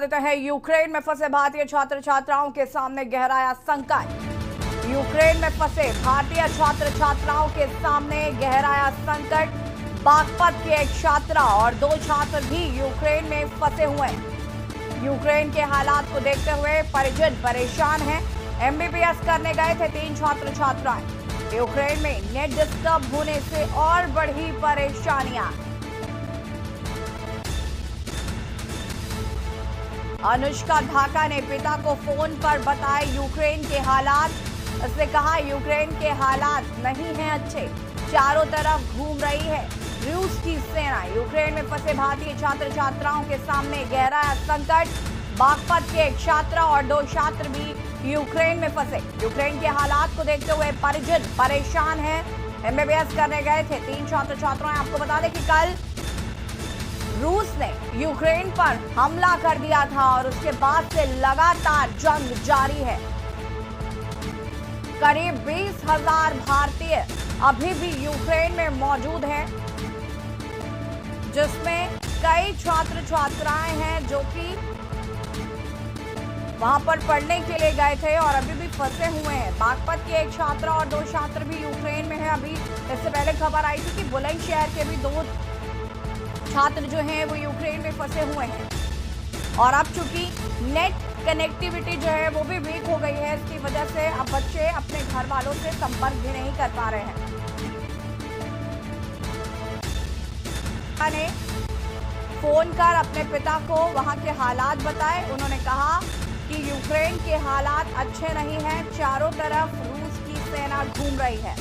देते हैं, यूक्रेन में फंसे भारतीय छात्र छात्राओं के सामने गहराया संकट। यूक्रेन में फंसे भारतीय छात्र छात्राओं के सामने गहराया संकट। बागपत के एक छात्रा और 2 छात्र भी यूक्रेन में फंसे हुए हैं। यूक्रेन के हालात को देखते हुए परिजन परेशान हैं। एमबीबीएस करने गए थे 3 छात्र छात्राएं। यूक्रेन में नेट डिस्टर्ब होने से और बढ़ी परेशानियां। अनुष्का ढाका ने पिता को फोन पर बताए यूक्रेन के हालात। उसने कहा यूक्रेन के हालात नहीं हैं अच्छे, चारों तरफ घूम रही है रूस की सेना। यूक्रेन में फंसे भारतीय छात्र छात्राओं के सामने गहराया संकट। बागपत के एक छात्रा और 2 छात्र भी यूक्रेन में फंसे। यूक्रेन के हालात को देखते हुए परिजन परेशान हैं। एमबीबीएस करने गए थे 3 छात्र छात्राएं। आपको बता दें कि कल रूस ने यूक्रेन पर हमला कर दिया था और उसके बाद से लगातार जंग जारी है। करीब 20,000 भारतीय अभी भी यूक्रेन में मौजूद हैं, जिसमें कई छात्र छात्राएं हैं जो कि वहां पर पढ़ने के लिए गए थे और अभी भी फंसे हुए हैं। बागपत के एक छात्रा और 2 छात्र भी यूक्रेन में हैं। अभी इससे पहले खबर आई थी कि बुलंदशहर के भी 2 छात्र जो हैं वो यूक्रेन में फंसे हुए हैं। और अब चूंकि नेट कनेक्टिविटी जो है वो भी वीक हो गई है, इसकी वजह से अब बच्चे अपने घर वालों से संपर्क भी नहीं कर पा रहे हैं। ने फोन कर अपने पिता को वहां के हालात बताए। उन्होंने कहा कि यूक्रेन के हालात अच्छे नहीं हैं, चारों तरफ रूस की सेना घूम रही है।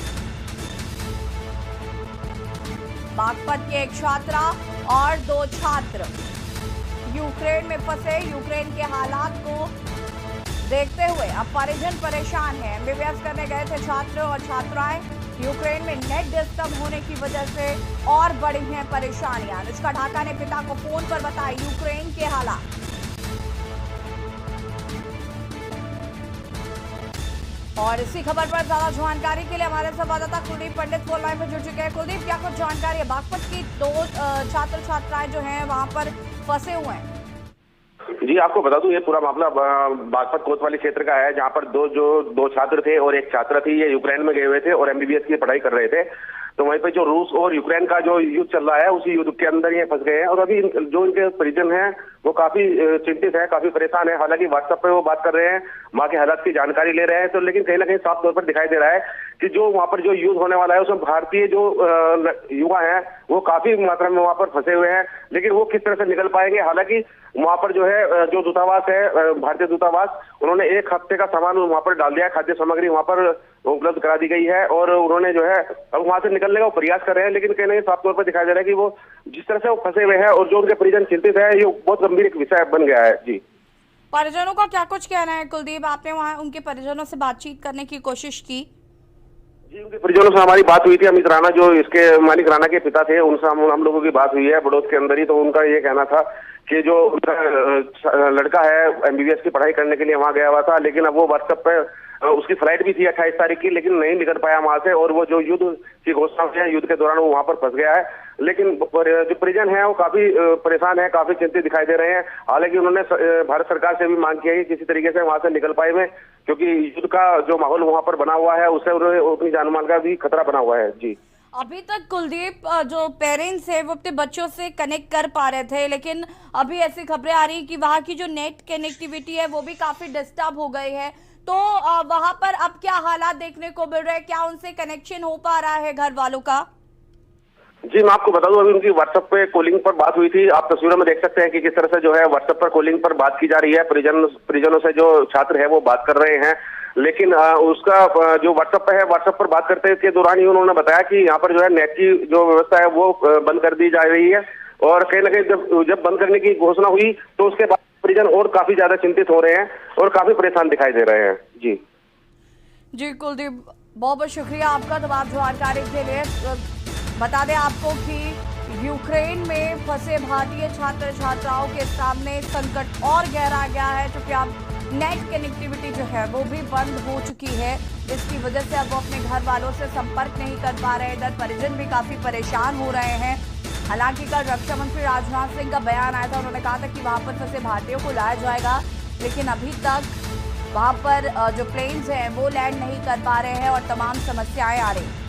बागपत के एक छात्रा और 2 छात्र यूक्रेन में फंसे। यूक्रेन के हालात को देखते हुए अब परिजन परेशान हैं। एमबीबीएस करने गए थे छात्र और छात्राएं। यूक्रेन में नेट डिस्टर्ब होने की वजह से और बढ़ी हैं परेशानियां। अनुष्का ढाका ने पिता को फोन पर बताए यूक्रेन के हालात। और इसी खबर पर ज्यादा जानकारी के लिए हमारे संवाददाता कुलदीप पंडित फोन लाइन पर जुड़ चुके हैं। कुलदीप, क्या कुछ जानकारी है? बागपत की 2 छात्र छात्राएं जो हैं वहां पर फंसे हुए हैं। जी, आपको बता दूं ये पूरा मामला बागपत कोतवाली क्षेत्र का है, जहां पर 2 छात्र थे और 1 छात्रा थी। ये यूक्रेन में गए हुए थे और एमबीबीएस की पढ़ाई कर रहे थे। तो वहीं पे जो रूस और यूक्रेन का जो युद्ध चल रहा है, उसी युद्ध के अंदर ये फंस गए हैं। और अभी जो इनके परिजन हैं वो काफी चिंतित है, काफी परेशान है। हालांकि व्हाट्सएप पे वो बात कर रहे हैं, माँ के हालात की जानकारी ले रहे हैं। तो लेकिन कहीं ना कहीं साफ तौर पर दिखाई दे रहा है कि जो वहाँ पर जो युद्ध होने वाला है उसमें भारतीय जो युवा हैं वो काफी मात्रा में वहाँ पर फंसे हुए हैं। लेकिन वो किस तरह से निकल पाएंगे? हालांकि वहाँ पर जो है जो दूतावास है, भारतीय दूतावास, उन्होंने 1 हफ्ते का सामान वहाँ पर डाल दिया है। खाद्य सामग्री वहाँ पर उपलब्ध करा दी गई है और उन्होंने जो है अब वहाँ से निकलने का प्रयास कर रहे हैं। लेकिन कहीं ना कहीं साफ तौर पर दिखाई दे रहा है कि वो जिस तरह से वो फंसे हुए हैं और जो उनके परिजन चिंतित है, ये बहुत गंभीर एक विषय बन गया है। जी, परिजनों का क्या कुछ कहना है कुलदीप? आपने वहाँ उनके परिजनों से बातचीत करने की कोशिश की? जी, उनके परिजनों से हमारी बात हुई थी। अमित राणा जो इसके मालिक राणा के पिता थे, उनसे हम लोगों की बात हुई है बड़ौद के अंदर ही। तो उनका ये कहना था कि जो उनका लड़का है एमबीबीएस की पढ़ाई करने के लिए वहां गया हुआ था, लेकिन अब वो व्हाट्सएप पे उसकी फ्लाइट भी थी 28 तारीख की, लेकिन नहीं निकल पाया वहां से। और वो जो युद्ध की घोषणा हुई है, युद्ध के दौरान वो वहां पर फंस गया है। लेकिन जो परिजन है वो काफी परेशान है, काफी चिंतित दिखाई दे रहे हैं। हालांकि उन्होंने भारत सरकार से भी मांग की है कि किसी तरीके से वहां से निकल पाए में, क्योंकि युद्ध का जो माहौल वहां पर बना हुआ है उससे उन्हें अपनी जान माल का भी खतरा बना हुआ है। जी, अभी तक कुलदीप जो पेरेंट्स है वो अपने बच्चों से कनेक्ट कर पा रहे थे, लेकिन अभी ऐसी खबरें आ रही कि वहाँ की जो नेट कनेक्टिविटी है वो भी काफी डिस्टर्ब हो गई है। तो वहाँ पर अब क्या हालात देखने को मिल रहे हैं? क्या उनसे कनेक्शन हो पा रहा है घर वालों का? जी, मैं आपको बता दूं अभी उनकी व्हाट्सएप पे कॉलिंग पर बात हुई थी। आप तस्वीरों में देख सकते हैं कि किस तरह से जो है व्हाट्सएप पर कॉलिंग पर बात की जा रही है। परिजनों से जो छात्र है वो बात कर रहे हैं। लेकिन उसका जो व्हाट्सएप पे है, व्हाट्सएप पर बात करते के दौरान ही उन्होंने बताया कि यहाँ पर जो है नेट की जो व्यवस्था है वो बंद कर दी जा रही है। और कहीं ना कहीं जब बंद करने की घोषणा हुई तो उसके बाद परिजन और काफी ज्यादा चिंतित हो रहे हैं और काफी परेशान दिखाई दे रहे हैं। जी जी कुलदीप, बहुत बहुत शुक्रिया आपका तमाम जानकारी के लिए। बता दें आपको कि यूक्रेन में फंसे भारतीय छात्र छात्राओं के सामने संकट और गहरा गया है, क्योंकि अब नेट कनेक्टिविटी जो है वो भी बंद हो चुकी है, जिसकी वजह से अब वो अपने घर वालों से संपर्क नहीं कर पा रहे हैं। इधर परिजन भी काफी परेशान हो रहे हैं। हालांकि कल रक्षा मंत्री राजनाथ सिंह का बयान आया था, उन्होंने कहा था कि वहां पर फंसे भारतीयों को लाया जाएगा, लेकिन अभी तक वहां पर जो प्लेन्स हैं वो लैंड नहीं कर पा रहे हैं और तमाम समस्याएं आ रही हैं।